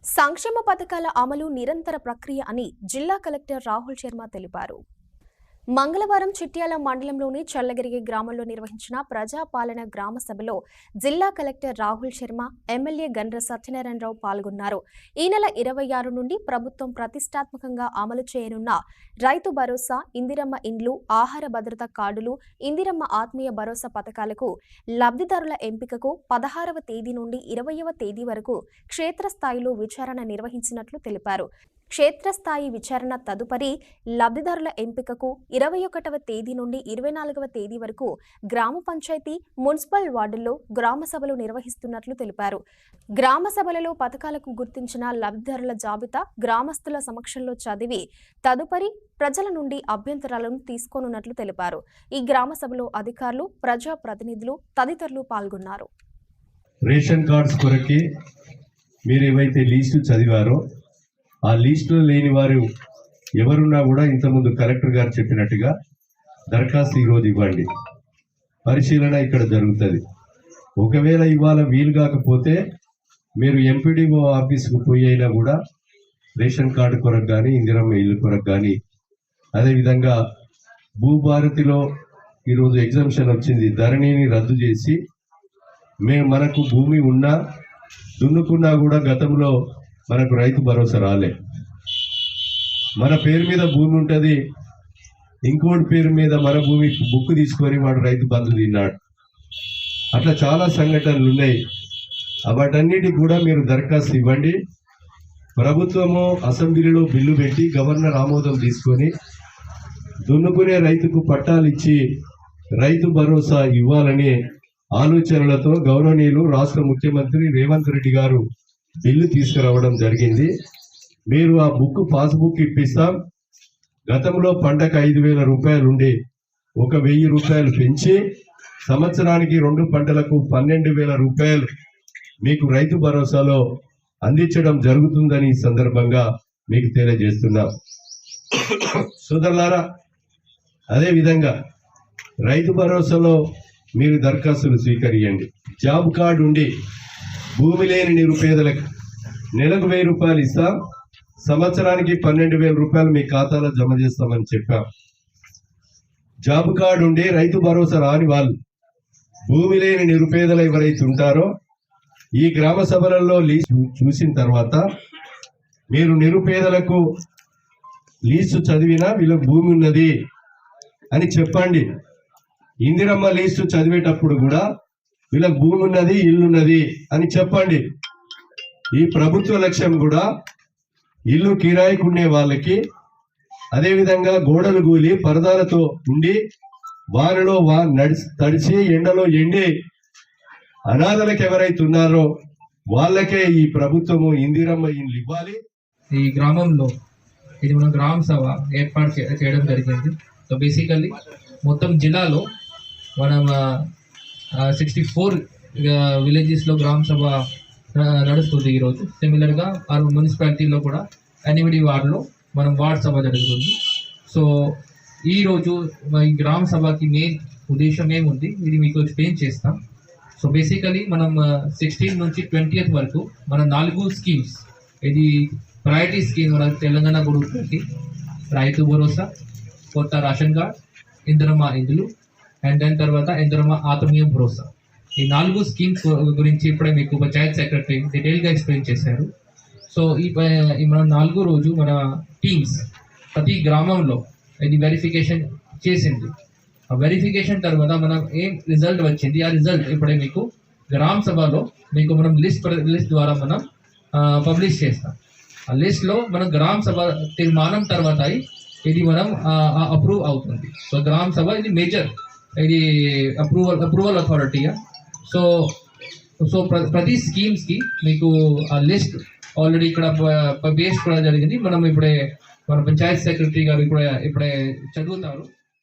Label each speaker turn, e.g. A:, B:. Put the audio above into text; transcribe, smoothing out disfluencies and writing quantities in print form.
A: సంక్షేమ పథకాల అమలు నిరంతర ప్రక్రియ అని జిల్లా కలెక్టర్ రాహుల్ శర్మ తెలిపారు. మంగళవారం చిట్యాల మండలంలోని చల్లగిరి గ్రామంలో నిర్వహించిన ప్రజాపాలన గ్రామ సభలో జిల్లా కలెక్టర్ రాహుల్ శర్మ, ఎమ్మెల్యే గండ్ర సత్యనారాయణరావు పాల్గొన్నారు. ఈ నెల 26 నుండి ప్రభుత్వం ప్రతిష్టాత్మకంగా అమలు చేయనున్న రైతు భరోసా, ఇందిరమ్మ ఇండ్లు, ఆహార భద్రత కార్డులు, ఇందిరమ్మ ఆత్మీయ భరోసా పథకాలకు లబ్ధిదారుల ఎంపికకు 16వ తేదీ నుండి 20వ తేదీ వరకు క్షేత్రస్థాయిలో విచారణ నిర్వహించినట్లు తెలిపారు. క్షేత్రస్థాయి విచారణ తదుపరి లబ్ధిదారుల ఎంపికకు 21వ తేదీ నుండి 24వ తేదీ వరకు గ్రామ పంచాయతీ, మున్సిపల్ వార్డుల్లో గ్రామ సభలు నిర్వహిస్తున్నట్లు తెలిపారు. గ్రామ సభలలో పథకాలకు గుర్తించిన లబ్ధిదారుల జాబితా గ్రామస్తుల సమక్షంలో చదివి తదుపరి ప్రజల నుండి అభ్యంతరాలను తీసుకోనున్నట్లు తెలిపారు. ఈ గ్రామ సభలో అధికారులు, ప్రజా ప్రతినిధులు తదితరులు పాల్గొన్నారు.
B: రేషన్ కార్డ్స్ కొరకి మీరు ఏవైతే లిస్టు చదివారో ఆ లిస్టులో లేని వారు ఎవరున్నా కూడా ఇంతకుముందు కలెక్టర్ గారు చెప్పినట్టుగా దరఖాస్తు ఈరోజు ఇవ్వండి. పరిశీలన ఇక్కడ జరుగుతుంది. ఒకవేళ ఇవాళ వీలు కాకపోతే మీరు ఎంపీడీఓ ఆఫీస్కు పోయి అయినా కూడా రేషన్ కార్డు కొరకు కానీ, ఇందిరమ్మ ఇల్లు కొరకు కానీ, అదేవిధంగా భూభారతిలో ఈరోజు ఎగ్జామ్షన్ వచ్చింది, ధరణిని రద్దు చేసి మనకు భూమి ఉన్నా దున్నుకున్నా కూడా గతంలో మనకు రైతు భరోసా రాలే. మన పేరు మీద భూమి ఉంటుంది, ఇంకోటి పేరు మీద మన భూమి బుక్ తీసుకొని వాడు రైతు బంధు తిన్నాడు. అట్లా చాలా సంఘటనలు ఉన్నాయి. వాటన్నిటికి కూడా మీరు దరఖాస్తు ఇవ్వండి. ప్రభుత్వము అసెంబ్లీలో బిల్లు పెట్టి గవర్నర్ ఆమోదం తీసుకొని దున్నుకునే రైతుకు పట్టాలు ఇచ్చి రైతు భరోసా ఇవ్వాలనే ఆలోచనలతో గౌరవనీయులు రాష్ట్ర ముఖ్యమంత్రి రేవంత్ రెడ్డి గారు బిల్లు తీసుకురావడం జరిగింది. మీరు ఆ బుక్ పాస్బుక్ ఇప్పిస్తాం. గతంలో పంటకు 5,000 రూపాయలు ఉండి 1,000 రూపాయలు పెంచి సంవత్సరానికి 2 పంటలకు 12,000 రూపాయలు మీకు రైతు భరోసాలో అందించడం జరుగుతుందని ఈ సందర్భంగా మీకు తెలియజేస్తున్నాం. సోదరులారా, అదేవిధంగా రైతు భరోసాలో మీరు దరఖాస్తులు స్వీకరియండి. జాబ్ కార్డు ఉండి భూమి లేని నిరుపేదలకు నెలకు 1,000 రూపాయలు ఇస్తాం, సంవత్సరానికి 12,000 రూపాయలు మీ ఖాతాలో జమ చేస్తామని చెప్పాం. జాబ్ కార్డు ఉండి రైతు భరోసా రాని వాళ్ళు, భూమి లేని నిరుపేదలు ఎవరైతే ఉంటారో ఈ గ్రామ సభలలో లీజు చూసిన తర్వాత మీరు నిరుపేదలకు లీజు చదివినా వీళ్ళకి భూమి ఉన్నది అని చెప్పండి. ఇందిరమ్మ లీజు చదివేటప్పుడు కూడా వీళ్ళకి భూమి ఉన్నది, ఇల్లున్నది అని చెప్పండి. ఈ ప్రభుత్వ లక్ష్యం కూడా ఇల్లు కిరాయికి ఉండే వాళ్ళకి, అదేవిధంగా గోడలు గూలి పరదాలతో ఉండి వారిలో తడిచి ఎండలో ఎండి అనాథలకు ఎవరైతే ఉన్నారో వాళ్ళకే ఈ ప్రభుత్వము ఇందిరమ్మ ఇండ్లు ఇవ్వాలి.
C: ఈ గ్రామంలో ఇది మనం గ్రామ సభ ఏర్పాటు చేయడం జరిగింది. సో బేసికల్లీ మొత్తం జిల్లాలో మనం 64 విలేజెస్లో గ్రామ సభ నడుస్తుంది ఈరోజు. సిమిలర్గా మున్సిపాలిటీలో కూడా 8 వార్డులో మనం వార్డ్ సభ జరుగుతుంది. సో ఈరోజు ఈ గ్రామ సభకి మెయిన్ ఉద్దేశం ఏముంది ఇది మీకు ఎక్స్ప్లెయిన్ చేస్తాం. సో బేసికలీ మనం 16 నుంచి 20th వరకు మన 4 స్కీమ్స్, ఇది ప్రయారిటీ స్కీమ్ మన తెలంగాణ గవర్నమెంట్ రైతు భరోసా, కొత్త రేషన్ కార్డ్, ఇందిరమ్మ ఇండ్లు అండ్ దాని తర్వాత ఇందిరమ్మ ఆత్మీయ భరోసా. ఈ 4 స్కీమ్స్ గురించి ఇప్పుడే మీకు పంచాయత్ సెక్రటరీ డీటెయిల్గా ఎక్స్ప్లెయిన్ చేశారు. సో ఈ మన 4 రోజు మన టీమ్స్ ప్రతి గ్రామంలో ఇది వెరిఫికేషన్ చేసింది. ఆ వెరిఫికేషన్ తర్వాత మనం ఏం రిజల్ట్ వచ్చింది, ఆ రిజల్ట్ ఇప్పుడే మీకు గ్రామ సభలో మీకు మనం లిస్ట్ ద్వారా మనం పబ్లిష్ చేస్తాం. ఆ లిస్ట్లో మనం గ్రామ సభ తీర్మానం తర్వాత ఇది మనం అప్రూవ్ అవుతుంది. సో గ్రామ సభ ఇది మేజర్, ఇది అప్రూవల్ అథారిటీయా. సో ప్రతి స్కీమ్స్కి మీకు ఆ లిస్ట్ ఆల్రెడీ ఇక్కడ పేస్ట్ కూడా జరిగింది. మనం ఇప్పుడే మన పంచాయత్ సెక్రటరీ గారు ఇప్పుడే చదువుతారు.